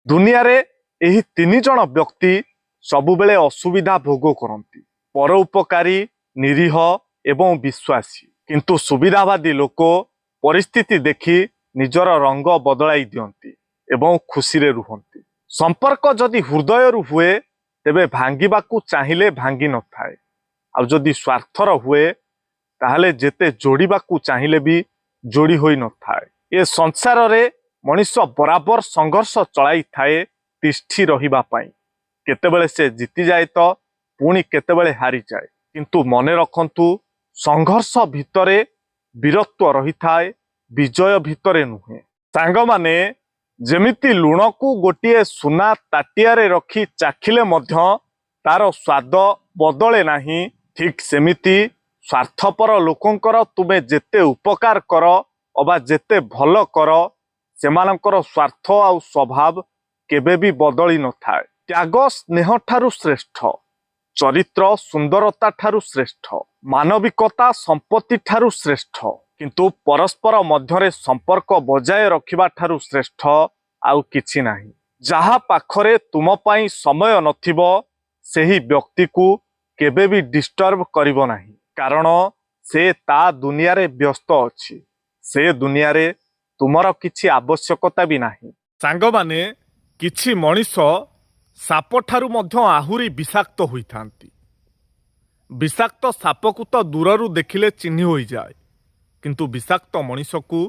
दुनिया रे एही तीन जण व्यक्ति सबुबेले असुविधा भोग करती, परोपकारी, निरीह एवं विश्वासी। किंतु सुविधावादी लोक परिस्थिति देखि निजर रंग बदलाई दियंती एवं खुशी रे रुहंती। संपर्क जदि हृदय रु हुए तेबे भांगिबाकू चाहिए भांगी न थाए, आ जदि स्वार्थर हुए ताहले जेते जोड़िबाकू चाहिए भी जोड़ी होई न थाए। ए संसार रे मनीष बराबर संघर्ष चलाई थाए तिष्ठी रहिबा पाई। केतेबेले से जीति जाए तो पुणी केतेबेले हारी जाए, किंतु मने रखंतु संघर्ष भितरे वीरत्व रही थाए, विजय भितरे नुहे। सांग माने जेमिति लुण को गोटे सुना ताटिया रे रखी चाखिले मध्य तार स्वाद बदले नाही, ठीक सेमिति स्वार्थपर लोकंकर तुमे जेते उपकार कर अबा जेते भल कर सेमानंकर स्वार्थ आउ स्वभाव केबे भी बदली न थाए। त्याग स्नेह ठारू श्रेष्ठ, चरित्र सुंदरता ठारू श्रेष्ठ, मानविकता संपत्ति ठारू श्रेष्ठ, किंतु परस्पर मध्यरे संपर्क बजाय रखिबा ठारू श्रेष्ठ आउ किछि नाही। जहा पाखरे तुम पाई समय नथिबो सेही व्यक्ति को केबे भी डिस्टर्ब करिवो नाही, कारण से ता दुनिया रे व्यस्त अछि। से दुनिया रे तुमर किछि आवश्यकता भी नाही। सांग माने किछि मनीष साप ठारू मध्य आहुरी विषाक्त होइथांती। विषाक्त साप को तो दूररू देखिले चिन्हि होई जाए, किंतु विषाक्त मनीष को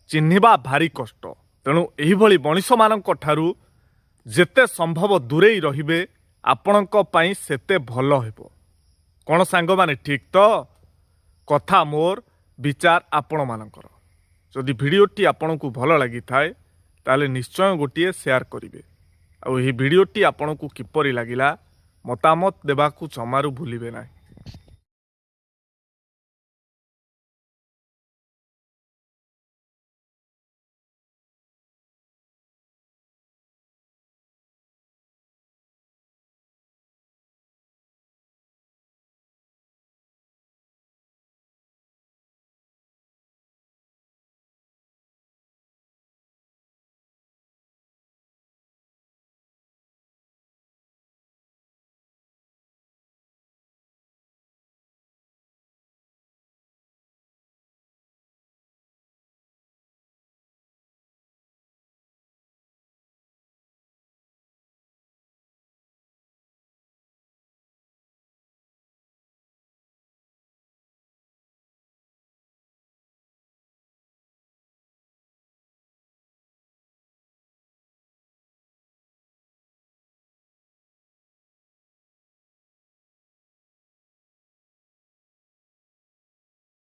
चिन्हिबा भारी कष्ट। तेणु एही भली मनीष मानक ठारू जेते संभव दूरेई रहिबे आपणक पाई सेते भल हेबो। कोन सांग माने ठीक तो कथा मोर विचार आपण मानकर। जदि भिडियोटी आपनकु भल लगी थाए ताले निश्चय गोटे शेयर करिवे। आ भिडियोटी आपनकु किपरि लागिला मतामत देबाकू जमारू भूलिबे नाही।